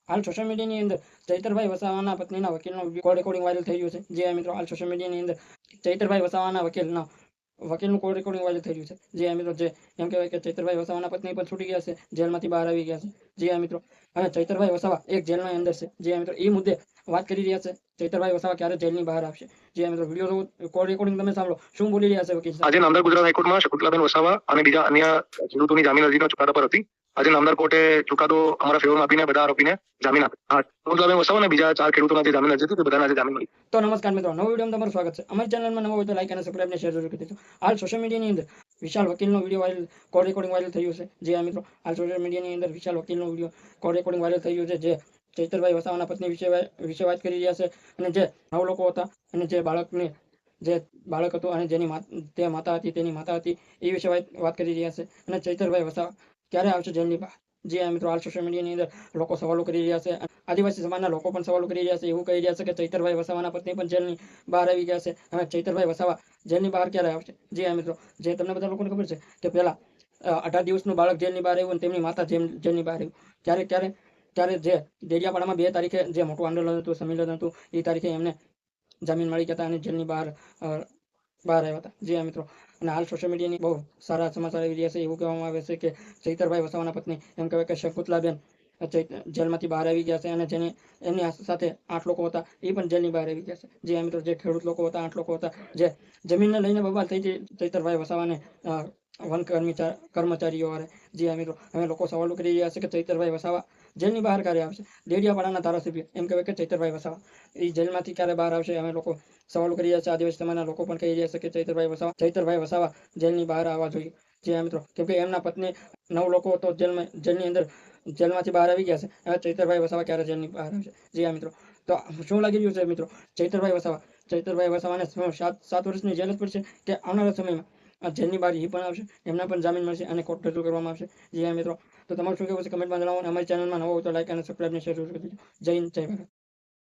હાલ સોશિયલ મીડિયાની અંદર ચૈતરભાઈ વસાવાના પત્નીના વકીલનો કોલ રેકોર્ડિંગ વાયરલ થઈ રહ્યું છે. જે મિત્રો હાલ સોશિયલ મીડિયાની અંદર ચૈતરભાઈ વસાવાના વકીલનું કોલ રેકોર્ડિંગ વાયરલ થઈ રહ્યું છે. જે મિત્રો જે એમ કહેવાય કે ચૈતરભાઈ વસાવાના પત્ની પણ છૂટી ગયા છે, જેલમાંથી બહાર આવી ગયા છે. જે મિત્રો હવે ચૈતરભાઈ વસાવા એક જેલની અંદર છે. જે મિત્રો એ મુદ્દે વાત કરી રહ્યા છે. ચૈતરભાઈ વસાવા ક્યારે જેલની બહાર આવશે? જે મિત્રો વિડીયો કોલ રેકોર્ડિંગ તમે સાંભળો, શું બોલી રહ્યા છે વકીલ સાહેબ? આજે નામદાર ગુજરાત હાઈકોર્ટમાં શકુંતલાબેન વસાવા અને બીજા અન્ય ખેડૂતોની જામીન અરજીના ચુકાદા પર હતી. આજે નામદાર કોર્ટે ચુકાદો અમારા ફેવરમાં આપીને બધા આરોપીને જામીન આપ્યા. શકુંતલાબેન વસાવા અને બીજા 4 ખેડૂતોના જે જામીન અરજી હતી તે બધાને આજે જામીન મળી. તો નમસ્કાર મિત્રો, નવો વિડીયોમાં તમારું સ્વાગત છે. અમારી ચેનલમાં નવો હોય તો લાઈક અને સબસ્ક્રાઇબ ને શેર જરૂર કરી દેજો. હાલ સોશિયલ મીડિયાની અંદર વિશાલ વકીલનો video viral call recording viral થયું છે. જે મિત્રો હાલ સોશિયલ મીડિયાની અંદર વિશાલ વકીલનો વિડીયો કોલ રેકોર્ડિંગ વાયરલ થયું છે. જે ચૈતરભાઈ વસાવાના પત્ની વિશે વાત કરી રહ્યા છે. અને જે 9 લોકો હતા અને જે બાળક હતું અને જેની માતા હતી, તેની માતા હતી, એ વિશે વાત કરી રહ્યા છે. અને ચૈતરભાઈ વસાવા ક્યારે આવશે જેલની બહાર? જે મિત્રો હાલ સોશિયલ મીડિયાની અંદર લોકો સવાલો કરી રહ્યા છે. આદિવાસી સમાજના લોકો પણ સવાલો કરી રહ્યા છે. એવું કહી રહ્યા છે કે ચૈતરભાઈ વસાવાના પત્ની પણ જેલની બહાર આવી ગયા છે. હવે ચૈતરભાઈ વસાવા જેલની બહાર ક્યારે આવશે? જે મિત્રો જે તમને બધા લોકોને ખબર છે કે પહેલા 18 દિવસનું બાળક જેલની બહાર આવ્યું અને તેમની માતા જેલની બહાર આવ્યું. ત્યારે જે ડેડિયાપાડામાં 2 તારીખે જે મોટું આંદોલન હતું, સંમેલન હતું, એ તારીખે એમને જામીન મળી ગયા હતા અને જેલની બહાર આવ્યા હતા. જે મિત્રો અને હાલ સોશિયલ મીડિયાની બહુ સારા સમાચાર આવી રહ્યા છે. એવું કહેવામાં આવે છે કે ચૈતરભાઈ વસાવાના પત્ની એમ કહેવાય કે શકુંતલાબેન જેલમાંથી બહાર આવી ગયા છે. અને એમની સાથે 8 લોકો હતા, એ પણ જેલની બહાર આવી ગયા છે. જે મિત્રો જે ખેડૂત લોકો હતા, 8 લોકો હતા, જે જમીનને લઈને બબાલ થઈ હતી ચૈતરભાઈ વસાવાને વન કર્મચારીઓ વાળે. જે મિત્રો હવે લોકો સવાલો કરી રહ્યા છે કે ચૈતરભાઈ વસાવા જેલની બહાર ક્યારે આવશે? ડેડિયાપાડાના ધારાસભ્ય એમ કહેવાય કે ચૈતરભાઈ વસાવા એ જેલમાંથી ક્યારે બહાર આવશે? અમે લોકો સવાલો કરી રહ્યા છે. આદિવાસી સમાજના લોકો પણ કહી રહ્યા છે કે ચૈતરભાઈ વસાવા જેલની બહાર આવવા જોઈએ. જે મિત્રો કેમ કે એમના પત્ની 9 લોકો તો જેલની અંદર જેલમાંથી બહાર આવી ગયા છે. હવે ચૈતરભાઈ વસાવા ક્યારે જેલની બહાર આવશે? જે મિત્રો તો શું લાગી રહ્યું છે મિત્રો? ચૈતરભાઈ વસાવાને 7 વર્ષની જેલ જ પડશે કે આવનારા સમયમાં જેલની બહાર એ પણ આવશે, એમના પણ જામીન મળશે અને કોર્ટ રજૂ કરવામાં આવશે? જે મિત્રો તો તમારું શું કહેવું છે કમેન્ટમાં જણાવો. અને અમારી ચેનલમાં નવો હોય તો લાઈક અને સબસ્ક્રાઇબ ને શેર જરૂર કરી દેજો. જય હિન્દ, જય ભારત.